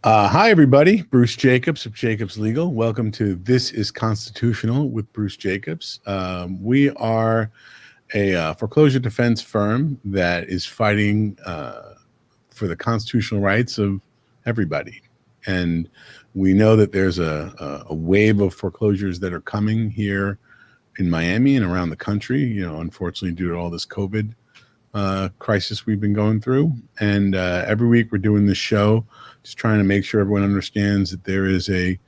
Hi, everybody. Bruce Jacobs of Jacobs Legal. Welcome to This is Constitutional with Bruce Jacobs. We are a foreclosure defense firm that is fighting for the constitutional rights of everybody. And we know that there's a wave of foreclosures that are coming here in Miami and around the country, unfortunately, due to all this COVID crisis we've been going through. And every week we're doing this show, just trying to make sure everyone understands that there is a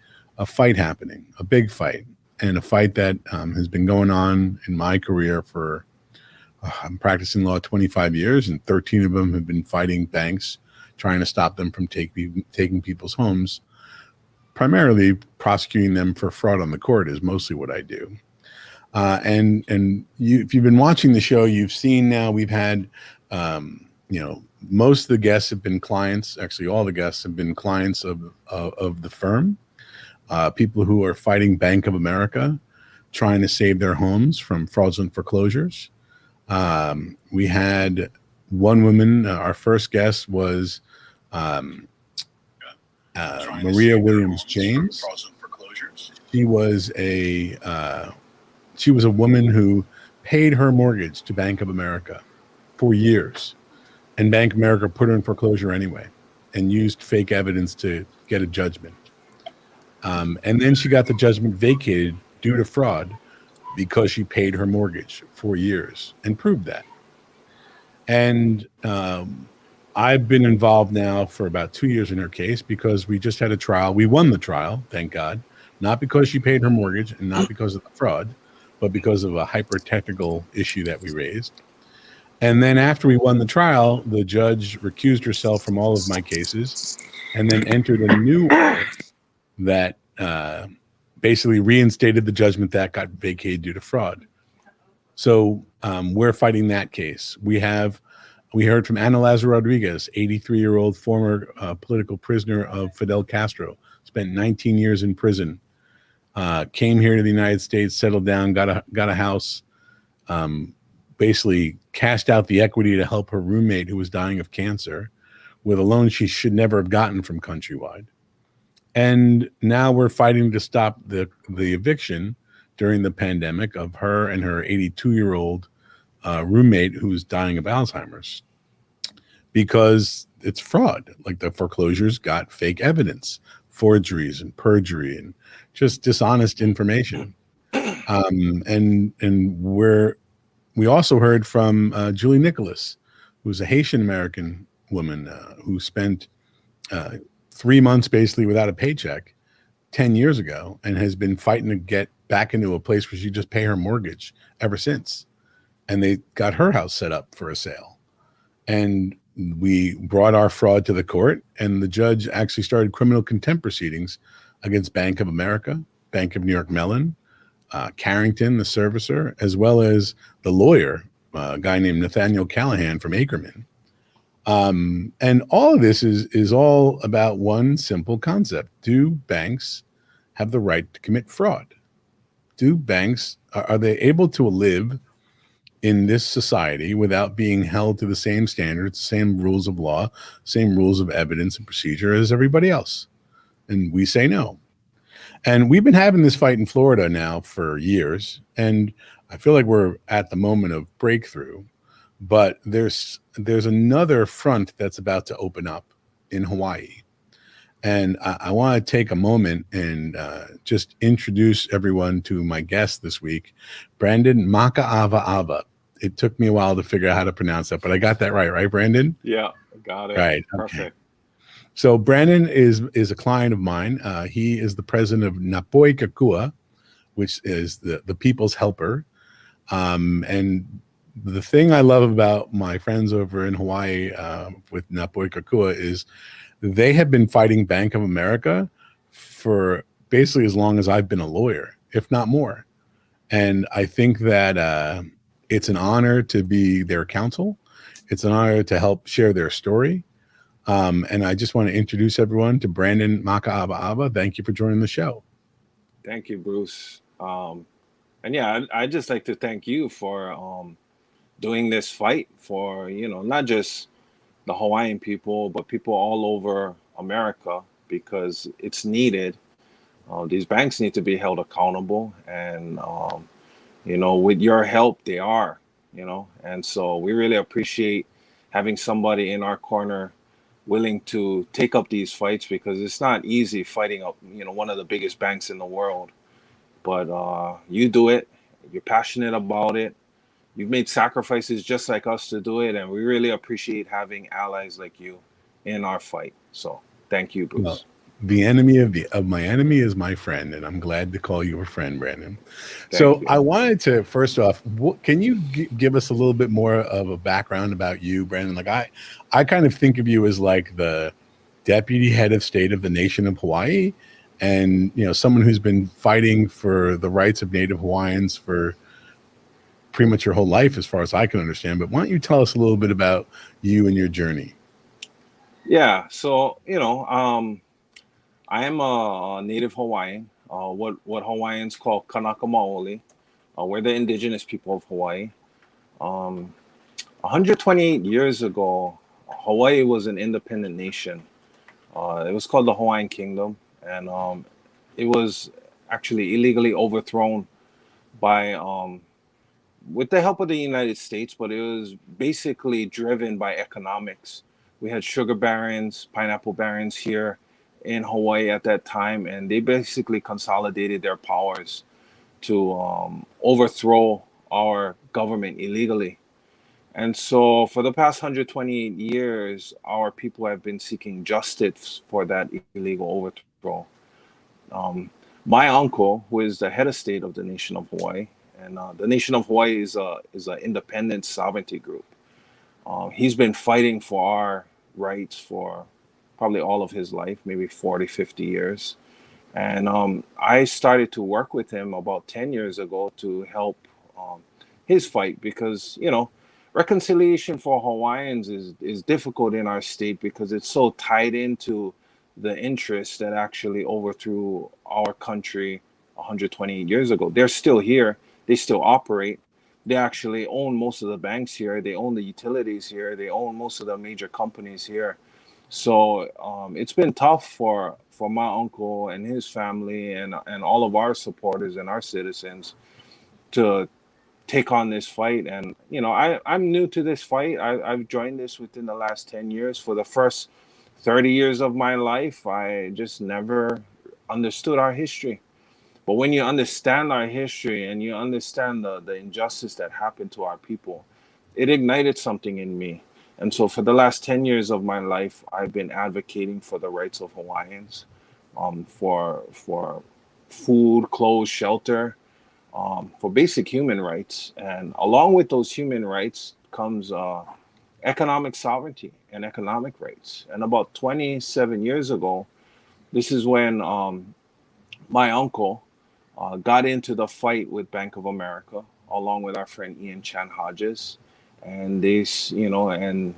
fight happening, a big fight, and a fight that has been going on in my career for, I'm practicing law 25 years, and 13 of them have been fighting banks, trying to stop them from taking people's homes. Primarily prosecuting them for fraud on the court is mostly what I do. If you've been watching the show, you've seen now we've had, most of the guests have been clients. Actually, all the guests have been clients of the firm. People who are fighting Bank of America, trying to save their homes from fraudulent foreclosures. We had one woman. Our first guest was Maria Williams James. She was a woman who paid her mortgage to Bank of America for years, and Bank of America put her in foreclosure anyway and used fake evidence to get a judgment. And then she got the judgment vacated due to fraud because she paid her mortgage for years and proved that. And I've been involved now for about 2 years in her case because we just had a trial. We won the trial, thank God, not because she paid her mortgage and not because of the fraud, but because of a hyper-technical issue that we raised. And then after we won the trial, the judge recused herself from all of my cases and then entered a new order that basically reinstated the judgment that got vacated due to fraud. So we're fighting that case. We heard from Ana Lazo Rodriguez, 83-year-old former political prisoner of Fidel Castro, spent 19 years in prison. Came here to the United States, settled down, got a house, basically cashed out the equity to help her roommate who was dying of cancer with a loan she should never have gotten from Countrywide. And now we're fighting to stop the eviction during the pandemic of her and her 82-year-old roommate who's dying of Alzheimer's because it's fraud. Like the foreclosures got fake evidence, forgeries and perjury and just dishonest information. And we also heard from Julie Nicholas, who's a Haitian American woman who spent 3 months basically without a paycheck 10 years ago and has been fighting to get back into a place where she just pay her mortgage ever since. And they got her house set up for a sale. And we brought our fraud to the court, and the judge actually started criminal contempt proceedings against Bank of America, Bank of New York Mellon, Carrington, the servicer, as well as the lawyer, a guy named Nathaniel Callahan from Ackerman. And all of this is all about one simple concept. Do banks have the right to commit fraud? Do banks, are they able to live in this society without being held to the same standards, same rules of law, same rules of evidence and procedure as everybody else? And we say no. And we've been having this fight in Florida now for years, and I feel like we're at the moment of breakthrough. But there's another front that's about to open up in Hawaii. And I want to take a moment and just introduce everyone to my guest this week, Brandon Makaawaawa. It took me a while to figure out how to pronounce that, but I got that right, Brandon? Yeah, got it. Right. Perfect. Okay. So Brandon is a client of mine. He is the president of Kokua, which is the People's Helper. And the thing I love about my friends over in Hawaii with Kokua is they have been fighting Bank of America for basically as long as I've been a lawyer, if not more. And I think that it's an honor to be their counsel. It's an honor to help share their story. And I just want to introduce everyone to Brandon Makaawaawa. Thank you for joining the show. Thank you, Bruce. And yeah, I just like to thank you for doing this fight for, not just the Hawaiian people, but people all over America. because it's needed. These banks need to be held accountable, and with your help, they are. And so we really appreciate having somebody in our corner willing to take up these fights, because it's not easy fighting up, one of the biggest banks in the world. But you do it. You're passionate about it. You've made sacrifices just like us to do it, and we really appreciate having allies like you in our fight. So thank you, Well, Bruce. the enemy of my enemy is my friend, and I'm glad to call you a friend, Brandon. Thank So you. I wanted to first off, can you give us a little bit more of a background about you, Brandon? Like I kind of think of you as like the deputy head of state of the nation of Hawaii, and someone who's been fighting for the rights of Native Hawaiians for pretty much your whole life, as far as I can understand. But why don't you tell us a little bit about you and your journey? Yeah. So I am a native Hawaiian. What Hawaiians call Kanaka Maoli. We're the indigenous people of Hawaii. 128 years ago, Hawaii was an independent nation. It was called the Hawaiian Kingdom, and it was actually illegally overthrown by with the help of the United States, but it was basically driven by economics. We had sugar barons, pineapple barons here in Hawaii at that time, and they basically consolidated their powers to overthrow our government illegally. And so, for the past 128 years, our people have been seeking justice for that illegal overthrow. Um, my uncle, who is the head of state of the nation of Hawaii, and the nation of Hawaii is an independent sovereignty group. He's been fighting for our rights for probably all of his life, maybe 40, 50 years. And I started to work with him about 10 years ago to help um, his fight, because, reconciliation for Hawaiians is difficult in our state because it's so tied into the interests that actually overthrew our country 128 years ago. They're still here. They still operate. They actually own most of the banks here. They own the utilities here. They own most of the major companies here. So it's been tough for my uncle and his family and all of our supporters and our citizens to take on this fight. And I'm new to this fight. I've joined this within the last 10 years. For the first 30 years of my life, I just never understood our history. But when you understand our history and you understand the injustice that happened to our people, it ignited something in me. And so for the last 10 years of my life, I've been advocating for the rights of Hawaiians, for food, clothes, shelter, for basic human rights. And along with those human rights comes economic sovereignty and economic rights. And about 27 years ago, this is when my uncle got into the fight with Bank of America, along with our friend Ian Chan Hodges. And and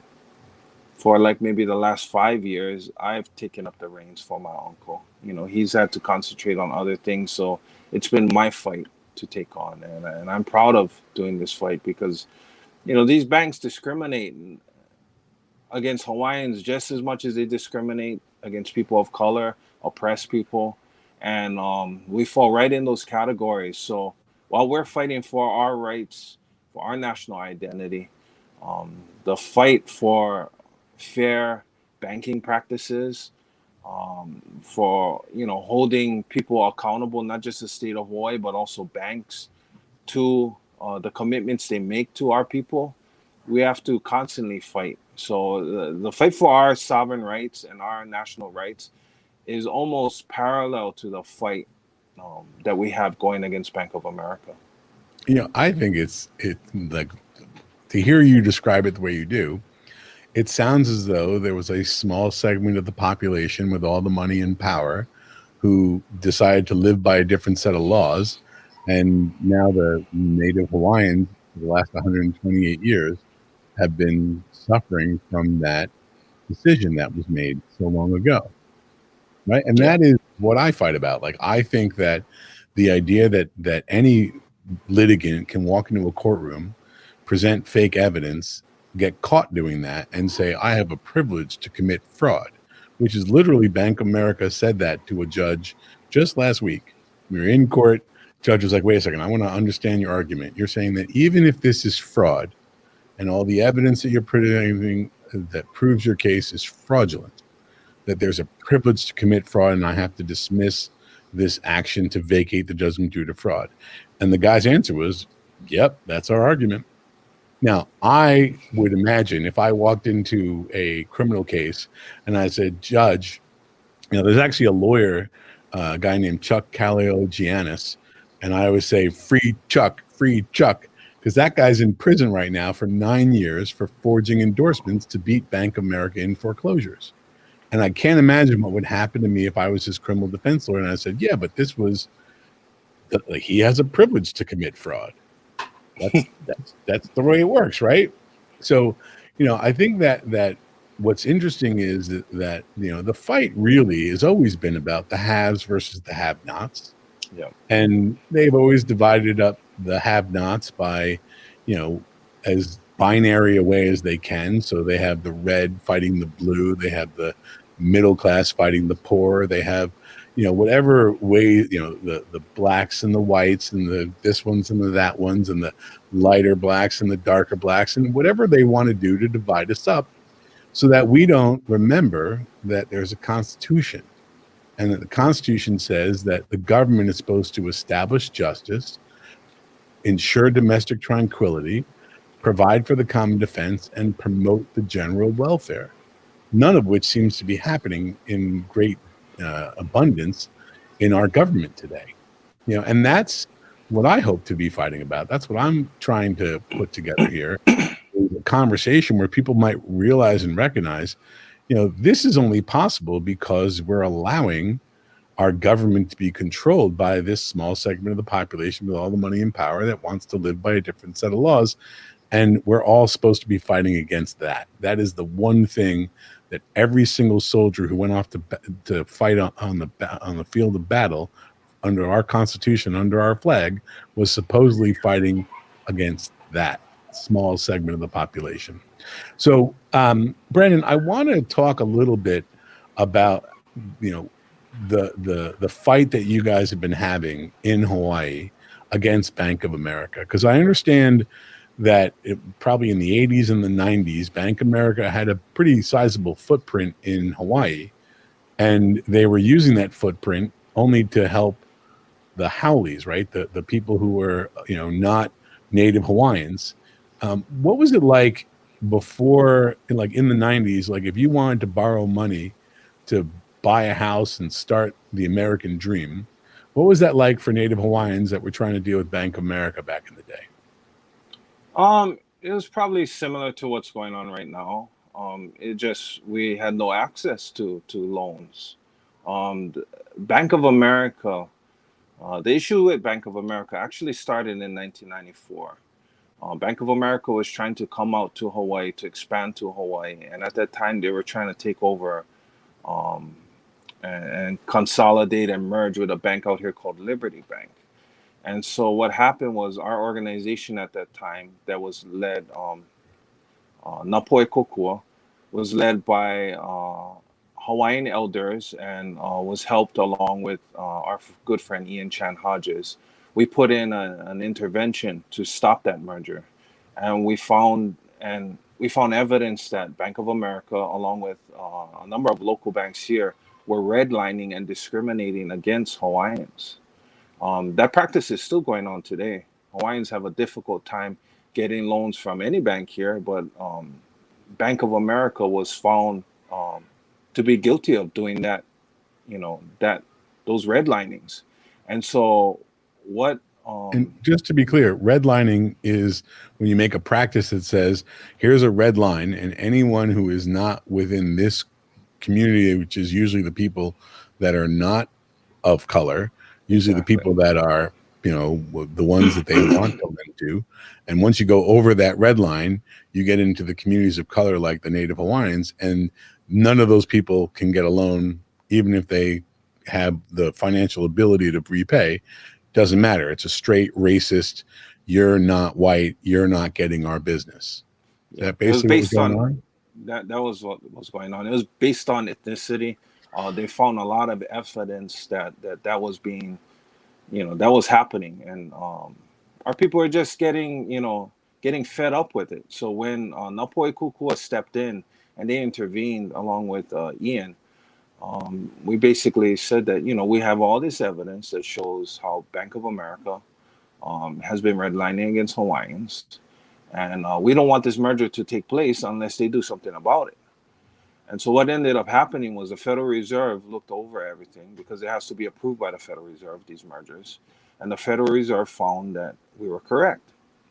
for like maybe the last 5 years, I've taken up the reins for my uncle. He's had to concentrate on other things. So it's been my fight to take on. And I'm proud of doing this fight because, these banks discriminate against Hawaiians just as much as they discriminate against people of color, oppressed people. And we fall right in those categories. So while we're fighting for our rights, for our national identity, the fight for fair banking practices, for holding people accountable, not just the state of Hawaii, but also banks, to the commitments they make to our people, we have to constantly fight. So the fight for our sovereign rights and our national rights is almost parallel to the fight that we have going against Bank of America. I think it like, to hear you describe it the way you do, it sounds as though there was a small segment of the population with all the money and power who decided to live by a different set of laws. And now the Native Hawaiians for the last 128 years have been suffering from that decision that was made so long ago. Right. And Yeah. that is what I fight about. Like, I think that the idea that any litigant can walk into a courtroom, present fake evidence, get caught doing that, and say, I have a privilege to commit fraud, which is literally Bank of America said that to a judge just last week. We were in court. Judge was like, wait a second, I want to understand your argument. You're saying that even if this is fraud and all the evidence that you're presenting that proves your case is fraudulent, that there's a privilege to commit fraud and I have to dismiss this action to vacate the judgment due to fraud. And the guy's answer was, yep, that's our argument. Now, I would imagine if I walked into a criminal case and I said, Judge, there's actually a lawyer, a guy named Chuck Calagianis, and I always say, free Chuck, because that guy's in prison right now for 9 years for forging endorsements to beat Bank of America in foreclosures. And I can't imagine what would happen to me if I was his criminal defense lawyer and I said, yeah, but he has a privilege to commit fraud. That's the way it works, right? So, I think that what's interesting is that the fight really has always been about the haves versus the have-nots. Yeah. And they've always divided up the have-nots by, as binary a way as they can. So they have the red fighting the blue. They have the middle class fighting the poor. They have, whatever way, the blacks and the whites and the this ones and the that ones and the lighter blacks and the darker blacks and whatever they want to do to divide us up so that we don't remember that there's a constitution and that the Constitution says that the government is supposed to establish justice, ensure domestic tranquility, provide for the common defense, and promote the general welfare, none of which seems to be happening in great abundance in our government today. And that's what I hope to be fighting about. That's what I'm trying to put together here, a conversation where people might realize and recognize, this is only possible because we're allowing our government to be controlled by this small segment of the population with all the money and power that wants to live by a different set of laws. And we're all supposed to be fighting against that. That is the one thing that every single soldier who went off to fight on the field of battle under our Constitution, under our flag, was supposedly fighting against that small segment of the population. So, Brandon, I want to talk a little bit about the fight that you guys have been having in Hawaii against Bank of America, because I understand that probably in the 80s and the 90s, Bank of America had a pretty sizable footprint in Hawaii, and they were using that footprint only to help the haoles, right? The people who were, not native Hawaiians. What was it like before, like in the 90s, like if you wanted to borrow money to buy a house and start the American dream, what was that like for native Hawaiians that were trying to deal with Bank of America back in the day? It was probably similar to what's going on right now. We had no access to loans. Bank of America, the issue with Bank of America actually started in 1994. Bank of America was trying to come out to Hawaii, to expand to Hawaii. And at that time, they were trying to take over and consolidate and merge with a bank out here called Liberty Bank. And so what happened was our organization at that time that was led, Napoi Kokua, was led by Hawaiian elders and was helped along with our good friend Ian Chan Hodges. We put in an intervention to stop that merger. And we found evidence that Bank of America, along with a number of local banks here, were redlining and discriminating against Hawaiians. That practice is still going on today. Hawaiians have a difficult time getting loans from any bank here, but Bank of America was found to be guilty of doing that, those redlinings. And so and just to be clear, redlining is when you make a practice that says, here's a red line, and anyone who is not within this community, which is usually the people that are not of color, usually the people that are, the ones that they want to lend to. And once you go over that red line, you get into the communities of color like the Native Hawaiians, and none of those people can get a loan, even if they have the financial ability to repay. Doesn't matter. It's a straight racist, you're not white, you're not getting our business. Is that basically what's going on? That was what was going on. It was based on ethnicity. They found a lot of evidence that was being, that was happening, and our people are just getting fed up with it. So when Napoi Kukua stepped in and they intervened along with Ian, we basically said that we have all this evidence that shows how Bank of America has been redlining against Hawaiians, and we don't want this merger to take place unless they do something about it. And so what ended up happening was the Federal Reserve looked over everything because it has to be approved by the Federal Reserve, these mergers. And the Federal Reserve found that we were correct.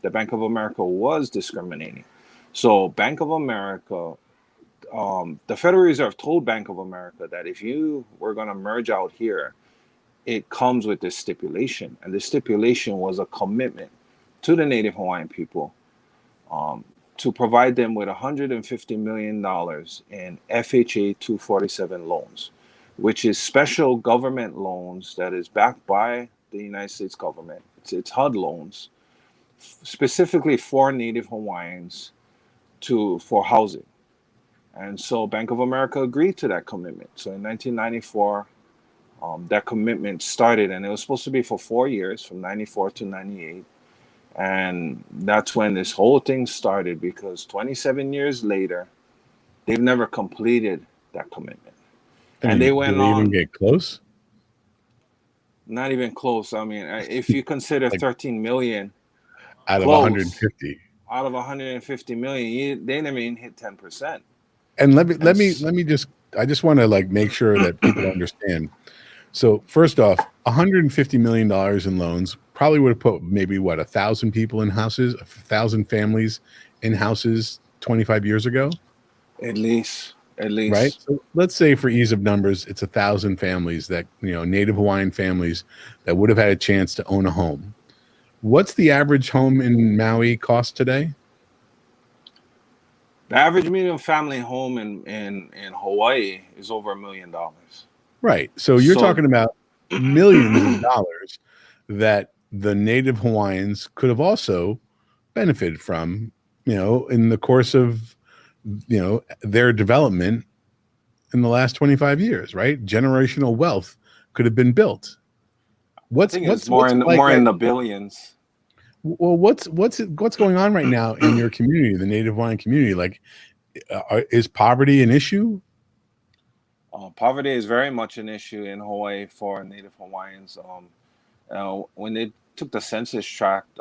The Bank of America was discriminating. So Bank of America, the Federal Reserve told Bank of America that if you were going to merge out here, it comes with this stipulation. And the stipulation was a commitment to the Native Hawaiian people to provide them with $150 million in FHA 247 loans, which is special government loans that is backed by the United States government. It's HUD loans, specifically for Native Hawaiians for housing. And so Bank of America agreed to that commitment. So in 1994, that commitment started, and it was supposed to be for 4 years, from 94 to 98. And that's when this whole thing started, because 27 years later, they've never completed that commitment. I mean, And they went did they even on, get close? not even close. I mean, if you consider Like 13 million out of close 150. out of 150 million, they never even hit 10%. And And let me just I just want to like make sure that people understand. So first off, $150 million in loans probably would have put maybe 1,000 people in houses, 1,000 families in houses 25 years ago, at least. right? So let's say for ease of numbers, it's 1,000 families that, Native Hawaiian families that would have had a chance to own a home. What's the average home in Maui cost today? The average medium family home in Hawaii is over $1 million. Right. So you're talking about millions of dollars that the Native Hawaiians could have also benefited from, in the course of, their development in the last 25 years, right? Generational wealth could have been built. I think it's more in the billions. Well, what's going on right now in your community, the Native Hawaiian community? Like, is poverty an issue? Poverty is very much an issue in Hawaii for Native Hawaiians. When they took the census tract,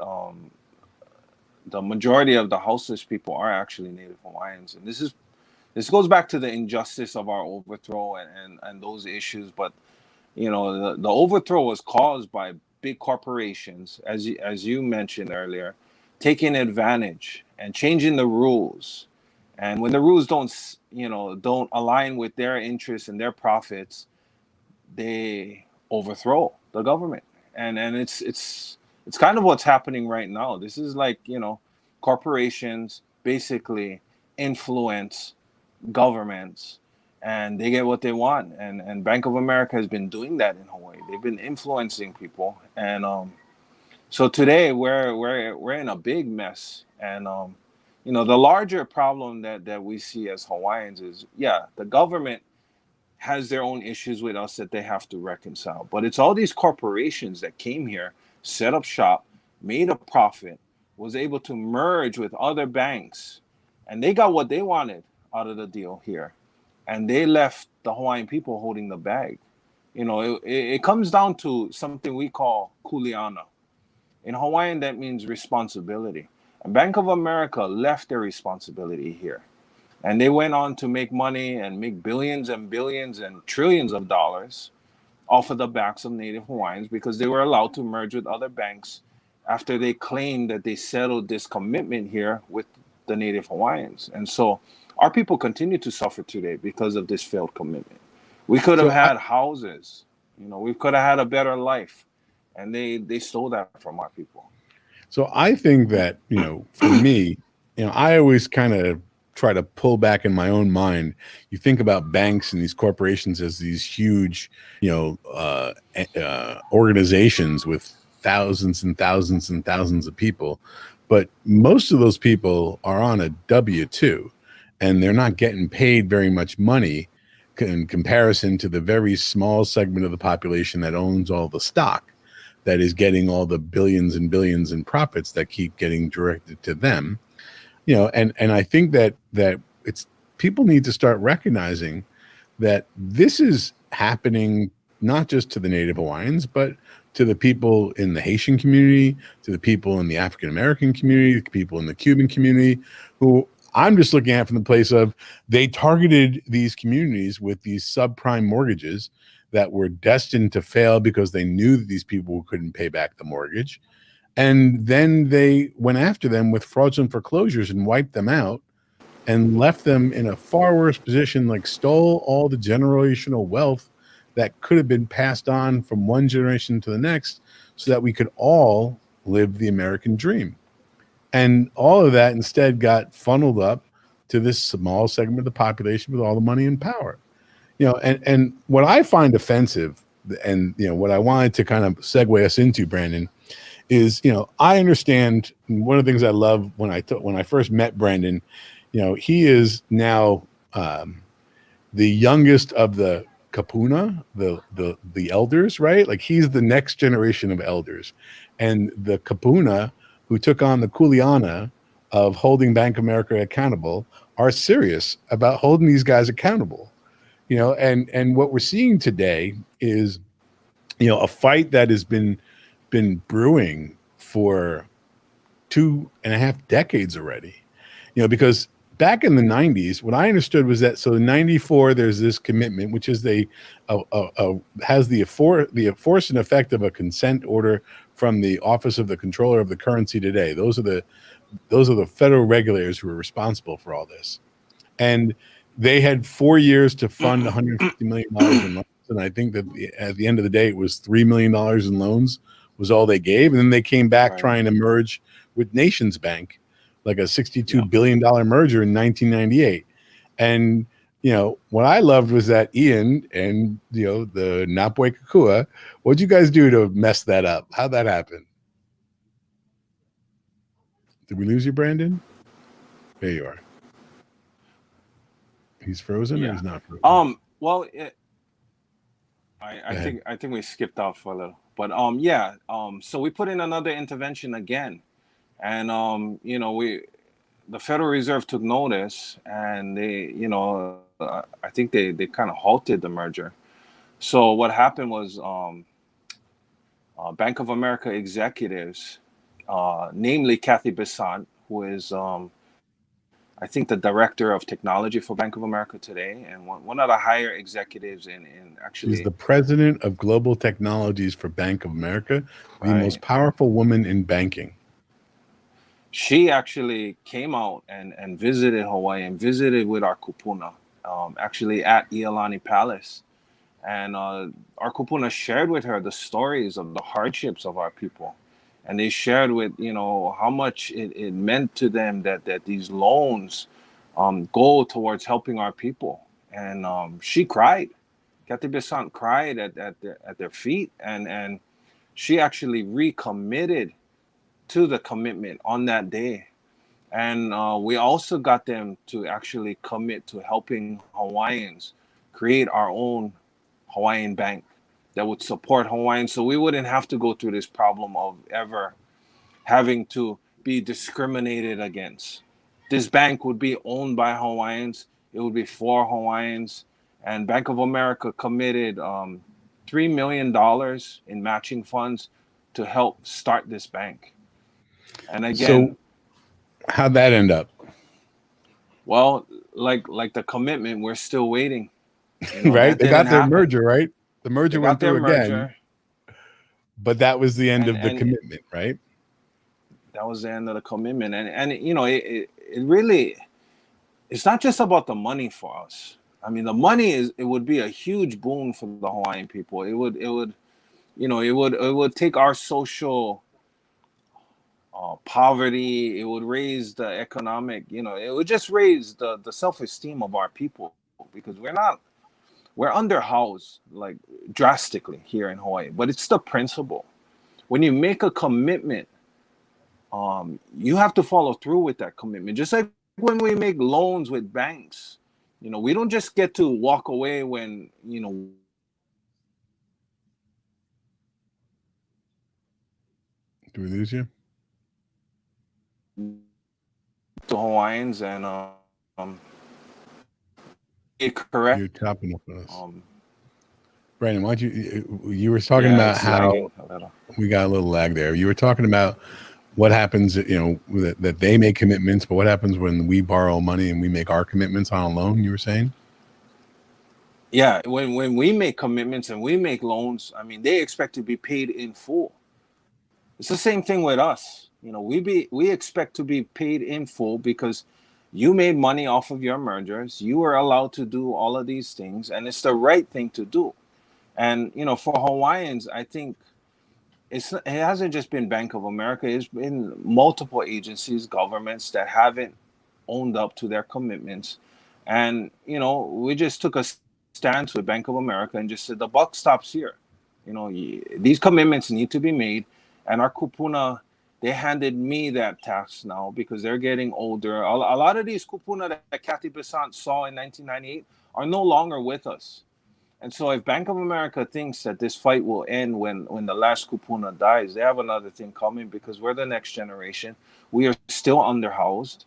the majority of the houseless people are actually Native Hawaiians, and this goes back to the injustice of our overthrow and those issues. But the overthrow was caused by big corporations, as you mentioned earlier, taking advantage and changing the rules. And when the rules don't align with their interests and their profits, they overthrow the government. And it's kind of what's happening right now. This is like, corporations basically influence governments, and they get what they want. And Bank of America has been doing that in Hawaii. They've been influencing people. And so today we're in a big mess. And the larger problem that we see as Hawaiians is, the government has their own issues with us that they have to reconcile. But it's all these corporations that came here, set up shop, made a profit, was able to merge with other banks, and they got what they wanted out of the deal here. And they left the Hawaiian people holding the bag. It comes down to something we call kuleana. In Hawaiian, that means responsibility. And Bank of America left their responsibility here. And they went on to make money and make billions and billions and trillions of dollars off of the backs of Native Hawaiians, because they were allowed to merge with other banks after they claimed that they settled this commitment here with the Native Hawaiians. And so our people continue to suffer today because of this failed commitment. We could have had houses, we could have had a better life, and they stole that from our people. So I think that, for me, I always kind of try to pull back in my own mind. You think about banks and these corporations as these huge, organizations with thousands and thousands and thousands of people, but most of those people are on a W-2. and they're not getting paid very much money in comparison to the very small segment of the population that owns all the stock, that is getting all the billions and billions in profits that keep getting directed to them. And I think that it's, people need to start recognizing that this is happening not just to the Native Hawaiians, but to the people in the Haitian community, to the people in the African American community, the people in the Cuban community, who I'm just looking at from the place of, they targeted these communities with these subprime mortgages that were destined to fail because they knew that these people couldn't pay back the mortgage. And then they went after them with fraudulent foreclosures and wiped them out and left them in a far worse position, like stole all the generational wealth that could have been passed on from one generation to the next so that we could all live the American dream. And all of that instead got funneled up to this small segment of the population with all the money and power. And what I find offensive, and what I wanted to kind of segue us into, Brandon, is I understand one of the things I love when I first met Brandon. He is now the youngest of the Kapuna, the elders, right? Like, he's the next generation of elders, and the Kapuna, who took on the Kuleana of holding Bank of America accountable, are serious about holding these guys accountable. And what we're seeing today is a fight that has been brewing for 2.5 decades already. Because back in the 90s, what I understood was that, so in 94, there's this commitment, which is has the force and effect of a consent order from the Office of the Controller of the Currency today. Those are the federal regulators who are responsible for all this. And they had 4 years to fund $150 million in loans. And I think that at the end of the day, it was $3 million in loans was all they gave. And then they came back trying to merge with Nations Bank, like a $62 billion merger in 1998. And, what I loved was that Ian and, the Napoi Kokua, what'd you guys do to mess that up? How'd that happen? Did we lose you, Brandon? There you are. He's frozen or he's not frozen? Well, I think we skipped off for a little, but so we put in another intervention again, and the Federal Reserve took notice, and they, I think they kind of halted the merger. So what happened was, Bank of America executives, namely Kathy Bissant, who is I think the director of technology for Bank of America today, and one of the higher executives in actually. She's the president of global technologies for Bank of America, the most powerful woman in banking. She actually came out and visited Hawaii and visited with our kupuna, actually at Iolani Palace. And our kupuna shared with her the stories of the hardships of our people. And they shared with, how much it meant to them that these loans go towards helping our people. And she cried. Kathy Bissant cried at their feet. And she actually recommitted to the commitment on that day. And we also got them to actually commit to helping Hawaiians create our own Hawaiian bank that would support Hawaiians, so we wouldn't have to go through this problem of ever having to be discriminated against. This bank would be owned by Hawaiians. It would be for Hawaiians. And Bank of America committed $3 million in matching funds to help start this bank. And again, so how'd that end up? Well, like the commitment, we're still waiting. Right? They got their merger, right? The merger went through again. But that was the end of the commitment, right? That was the end of the commitment. And it really, it's not just about the money for us. I mean, the money it would be a huge boon for the Hawaiian people. It would take our social poverty. It would raise the economic, it would just raise the self-esteem of our people, because we're underhoused like drastically here in Hawaii. But it's the principle. When you make a commitment, you have to follow through with that commitment. Just like when we make loans with banks, you know, we don't just get to walk away when, you know, Do we lose you? to Hawaiians and correct. You're chopping up on us. Um, Brandon, why don't you were talking yeah, about it's how lagging a little. we got a little lag there. You were talking about what happens, that they make commitments, but what happens when we borrow money and we make our commitments on a loan, you were saying? Yeah, when we make commitments and we make loans, I mean, they expect to be paid in full. It's the same thing with us. You know, we expect to be paid in full because you made money off of your mergers. You were allowed to do all of these things, and it's the right thing to do. And you know, for Hawaiians, I think it hasn't just been Bank of America. It's been multiple agencies, governments that haven't owned up to their commitments. And you know, we just took a stance with Bank of America and just said the buck stops here. You know, these commitments need to be made. And our kupuna, they handed me that task now because they're getting older. A lot of these kupuna that Kathy Besant saw in 1998 are no longer with us. And so if Bank of America thinks that this fight will end when the last kupuna dies, they have another thing coming because we're the next generation. We are still underhoused.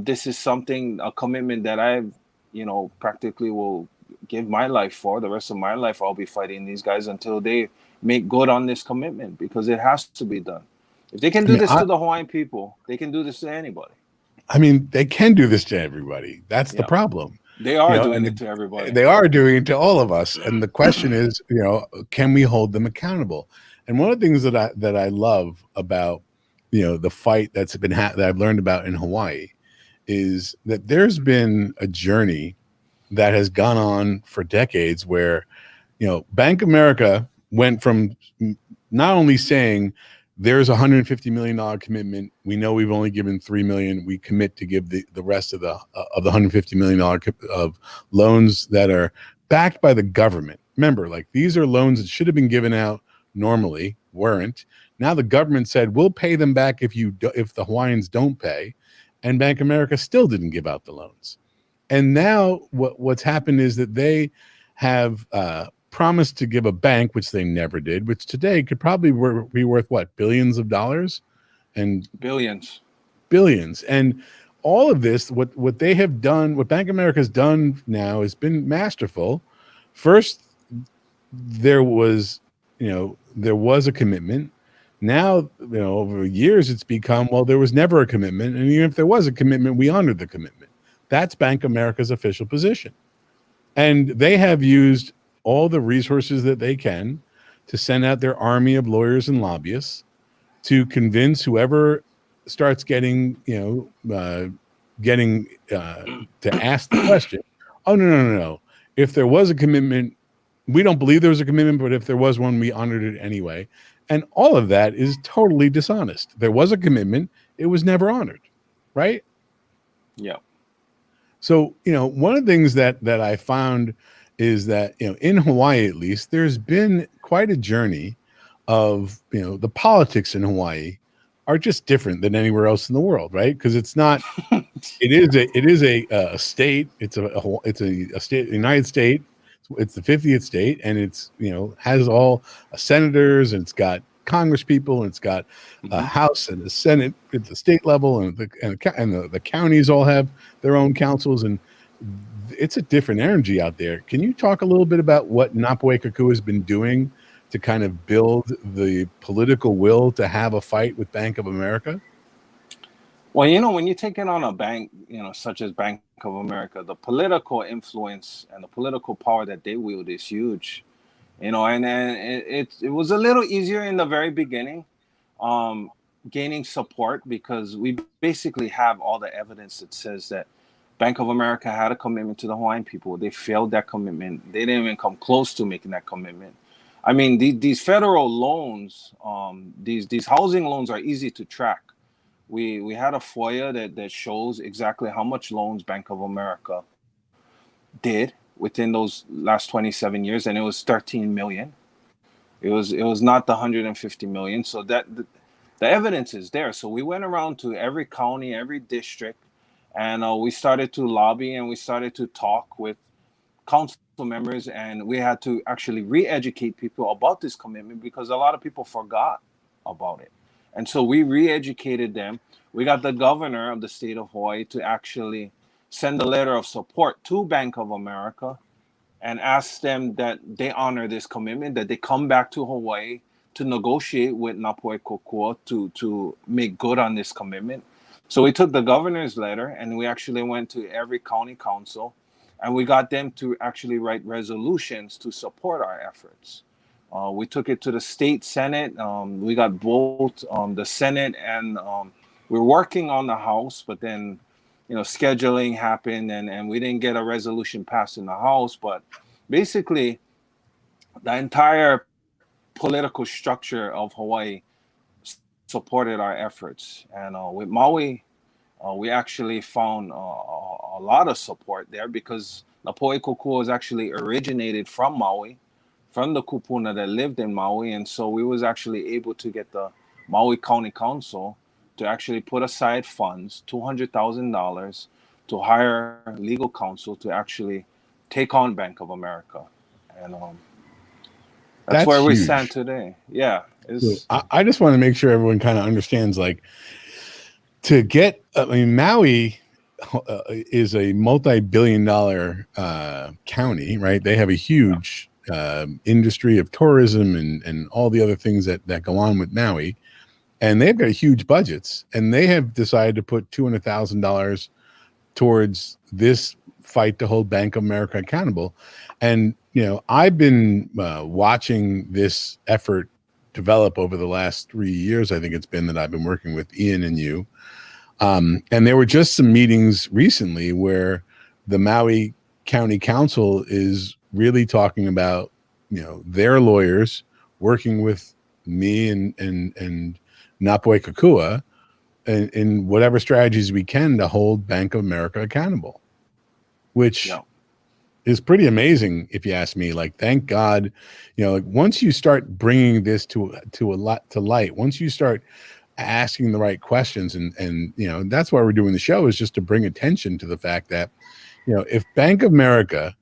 This is something, a commitment that I've, you know, practically will give my life for. The rest of my life, I'll be fighting these guys until they make good on this commitment because it has to be done. If they can I do mean, this to the Hawaiian people, they can do this to anybody. they can do this to everybody. That's the Yeah, problem. they are doing it And to everybody. they are doing it to all of us. And the question is, can we hold them accountable? And one of the things that I love about, the fight that I've learned about in Hawaii is that there's been a journey that has gone on for decades where, Bank of America went from not only saying there's $150 million commitment. We know we've only given $3 million. We commit to give the rest of the $150 million of loans that are backed by the government. Remember, like, these are loans that should have been given out normally, weren't. Now the government said we'll pay them back if the Hawaiians don't pay, and Bank of America still didn't give out the loans. And now what's happened is that they have promised to give a bank, which they never did, which today could probably be worth what, billions of dollars and Billions. billions. And all of this, what they have done, what Bank of America has done now has been masterful. First, there was a commitment. Now, over years, it's become, well, there was never a commitment. And even if there was a commitment, we honored the commitment. That's Bank of America's official position. And they have used all the resources that they can to send out their army of lawyers and lobbyists to convince whoever starts getting to ask the question, oh, no. If there was a commitment, we don't believe there was a commitment, but if there was one, we honored it anyway. And all of that is totally dishonest. There was a commitment. It was never honored, right? Yeah. So, one of the things that I found is that, in Hawaii, at least, there's been quite a journey of, the politics in Hawaii are just different than anywhere else in the world, right? Because it's not, it is a state. It's a state, United States. It's the 50th state, and it's, has all senators, and it's got Congress people, and it's got a House and a Senate at the state level, and the counties all have their own councils, and it's a different energy out there. Can you talk a little bit about what Napue Kokua has been doing to kind of build the political will to have a fight with Bank of America? Well, when you take it on a bank, such as Bank of America, the political influence and the political power that they wield is huge. And it was a little easier in the very beginning, gaining support because we basically have all the evidence that says that Bank of America had a commitment to the Hawaiian people. They failed that commitment. They didn't even come close to making that commitment. I mean, these federal loans, these housing loans are easy to track. We had a FOIA that shows exactly how much loans Bank of America did within those last 27 years, and it was 13 million. It was not the 150 million. So that the evidence is there. So we went around to every county, every district, And we started to lobby and we started to talk with council members, and we had to actually re-educate people about this commitment because a lot of people forgot about it. And so we re-educated them. We got the governor of the state of Hawaii to actually send a letter of support to Bank of America and ask them that they honor this commitment, that they come back to Hawaii to negotiate with Napoi Kokua to make good on this commitment. So we took the governor's letter and we actually went to every county council and we got them to actually write resolutions to support our efforts. We took it to the state Senate. We got both the Senate and we're working on the House, but then scheduling happened and we didn't get a resolution passed in the House. But basically, the entire political structure of Hawaii supported our efforts. And with Maui, we actually found a lot of support there because Napoi Kokua was actually originated from Maui, from the kupuna that lived in Maui. And so we was actually able to get the Maui County Council to actually put aside funds, $200,000, to hire legal counsel to actually take on Bank of America. And that's where we stand huge. today. Yeah. So I just want to make sure everyone kind of understands, like, to get, I mean, Maui is a multi-billion-dollar county, right? They have a huge industry of tourism and all the other things that go on with Maui. And they've got huge budgets. And they have decided to put $200,000 towards this fight to hold Bank of America accountable. And, I've been watching this effort develop over the last 3 years. I think it's been that I've been working with Ian and you. And there were just some meetings recently where the Maui County Council is really talking about, their lawyers working with me and Napoi Kokua in whatever strategies we can to hold Bank of America accountable, which is pretty amazing if you ask me. Like, thank God, like, once you start bringing this to light, once you start asking the right questions, and that's why we're doing the show, is just to bring attention to the fact that, if Bank of America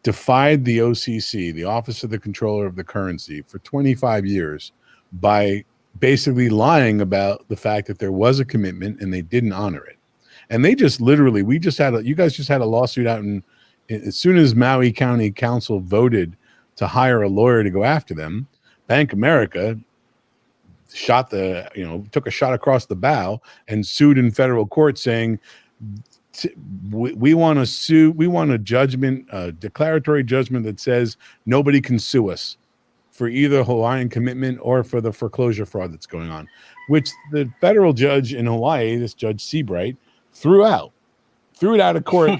defied the OCC, the Office of the Controller of the Currency, for 25 years by basically lying about the fact that there was a commitment and they didn't honor it. And they just literally, you guys just had a lawsuit out, and as soon as Maui County Council voted to hire a lawyer to go after them, Bank of America took a shot across the bow and sued in federal court, saying, we want to sue, we want a judgment, a declaratory judgment that says nobody can sue us for either Hawaiian commitment or for the foreclosure fraud that's going on, which the federal judge in Hawaii, this Judge Seabright, threw it out of court,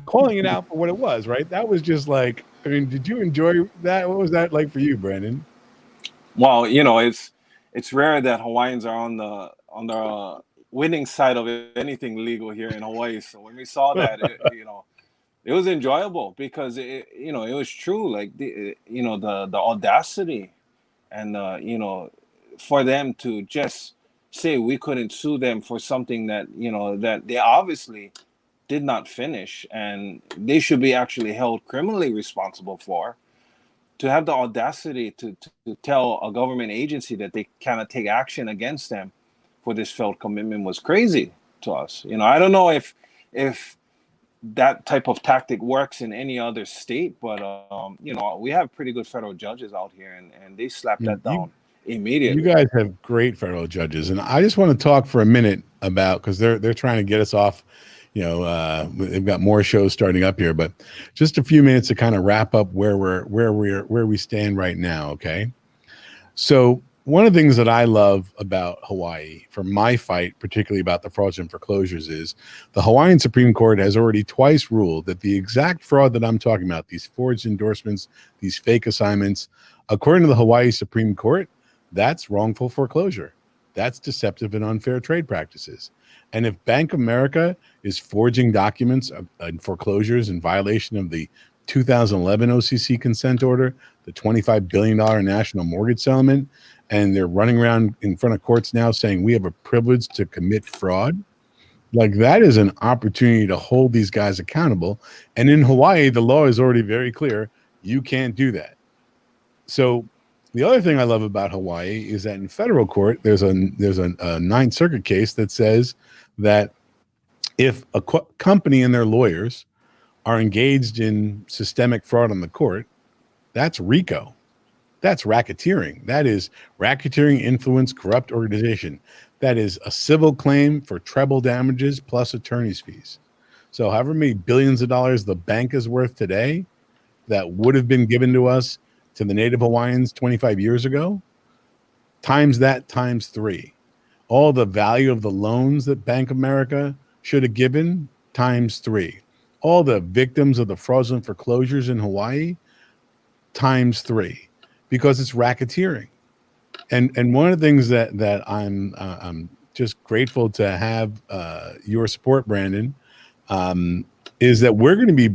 calling it out for what it was, right? That was just like, I mean, did you enjoy that? What was that like for you, Brandon? Well, it's rare that Hawaiians are on the winning side of anything legal here in Hawaii. So when we saw that, it was enjoyable because it was true. Like the audacity and for them to just say we couldn't sue them for something that that they obviously did not finish and they should be actually held criminally responsible for. To have the audacity to tell a government agency that they cannot take action against them for this failed commitment was crazy to us. I don't know if that type of tactic works in any other state, but we have pretty good federal judges out here, and they slapped that down immediately. You guys have great federal judges, and I just want to talk for a minute about, because they're trying to get us off. They've got more shows starting up here, but just a few minutes to kind of wrap up where we stand right now. Okay. So one of the things that I love about Hawaii, for my fight, particularly about the fraudulent foreclosures, is the Hawaiian Supreme Court has already twice ruled that the exact fraud that I'm talking about, these forged endorsements, these fake assignments, according to the Hawaii Supreme Court, that's wrongful foreclosure. That's deceptive and unfair trade practices. And if Bank of America is forging documents and foreclosures in violation of the 2011 OCC consent order, the $25 billion national mortgage settlement, and they're running around in front of courts now saying we have a privilege to commit fraud, Like that is an opportunity to hold these guys accountable. And in Hawaii, the law is already very clear. You can't do that. So the other thing I love about Hawaii is that in federal court, there's a Ninth Circuit case that says that if a company and their lawyers are engaged in systemic fraud on the court, that's RICO. That's racketeering. That is racketeering, influence, corrupt organization. That is a civil claim for treble damages plus attorney's fees. So however many billions of dollars the bank is worth today that would have been given to us, to the Native Hawaiians 25 years ago, times that times 3. All the value of the loans that Bank of America should have given, times 3. All the victims of the fraudulent foreclosures in Hawaii, times 3, because it's racketeering. And one of the things that I'm just grateful to have your support, Brandon, is that we're going to be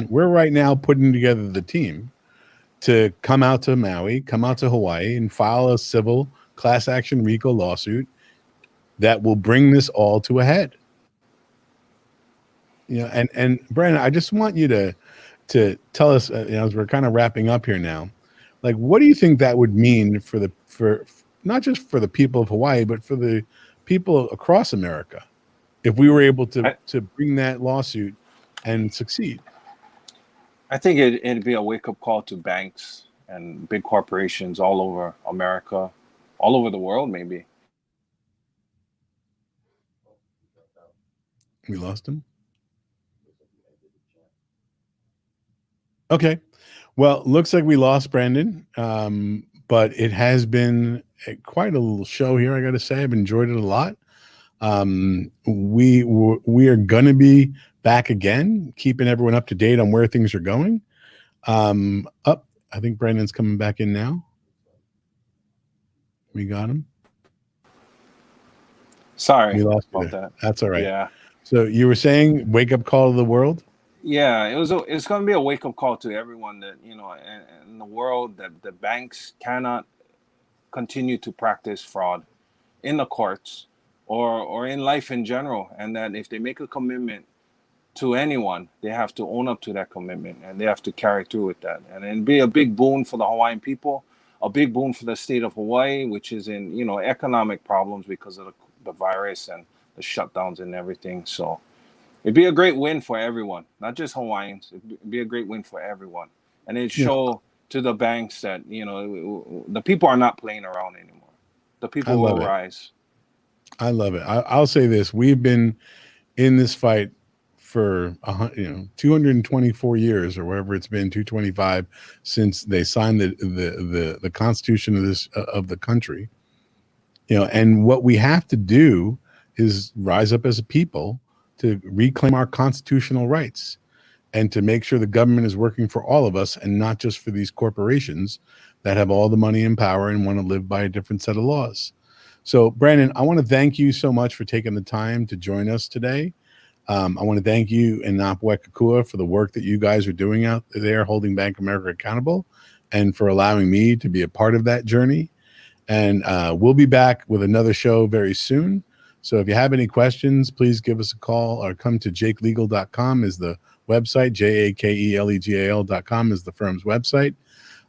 we're right now putting together the team to come out to Maui, come out to Hawaii, and file a civil class action RICO lawsuit that will bring this all to a head. You know, and Brandon, I just want you to tell us, as we're kind of wrapping up here now, like, what do you think that would mean for not just for the people of Hawaii, but for the people across America, if we were able to bring that lawsuit and succeed? I think it'd be a wake-up call to banks and big corporations all over America, all over the world, maybe. We lost him? Okay. Well, looks like we lost Brandon, but it has been quite a little show here, I got to say. I've enjoyed it a lot. We are going to be back again, keeping everyone up to date on where things are going. I think Brandon's coming back in now. We got him. Sorry we lost about there. that. That's all right. Yeah. So you were saying wake up call to the world? Yeah, it's going to be a wake-up call to everyone that, in the world, that the banks cannot continue to practice fraud in the courts or in life in general, and that if they make a commitment to anyone, they have to own up to that commitment and they have to carry through with that. And it'd be a big boon for the Hawaiian people, a big boon for the state of Hawaii, which is in, economic problems because of the virus and the shutdowns and everything. So it'd be a great win for everyone, not just Hawaiians. It'd be a great win for everyone. And it'd show to the banks that, the people are not playing around anymore. The people will rise. I love it. I'll say this. We've been in this fight for 224 years or wherever it's been, 225, since they signed the Constitution of the country. And what we have to do is rise up as a people to reclaim our constitutional rights and to make sure the government is working for all of us and not just for these corporations that have all the money and power and want to live by a different set of laws. So, Brandon, I want to thank you so much for taking the time to join us today. I want to thank you and Kokua for the work that you guys are doing out there, holding Bank of America accountable, and for allowing me to be a part of that journey. And we'll be back with another show very soon. So if you have any questions, please give us a call or come to jakelegal.com is the website. JAKELEGAL.com is the firm's website.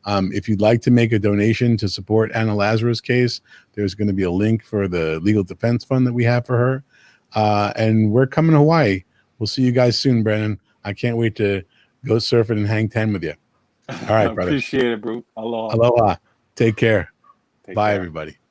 If you'd like to make a donation to support Anna Lazarus' case, there's going to be a link for the legal defense fund that we have for her. And we're coming to Hawaii. We'll see you guys soon, Brandon. I can't wait to go surfing and hang 10 with you. All right, brother. Appreciate it, bro. Aloha. Aloha. Take care. Take Bye, care. everybody.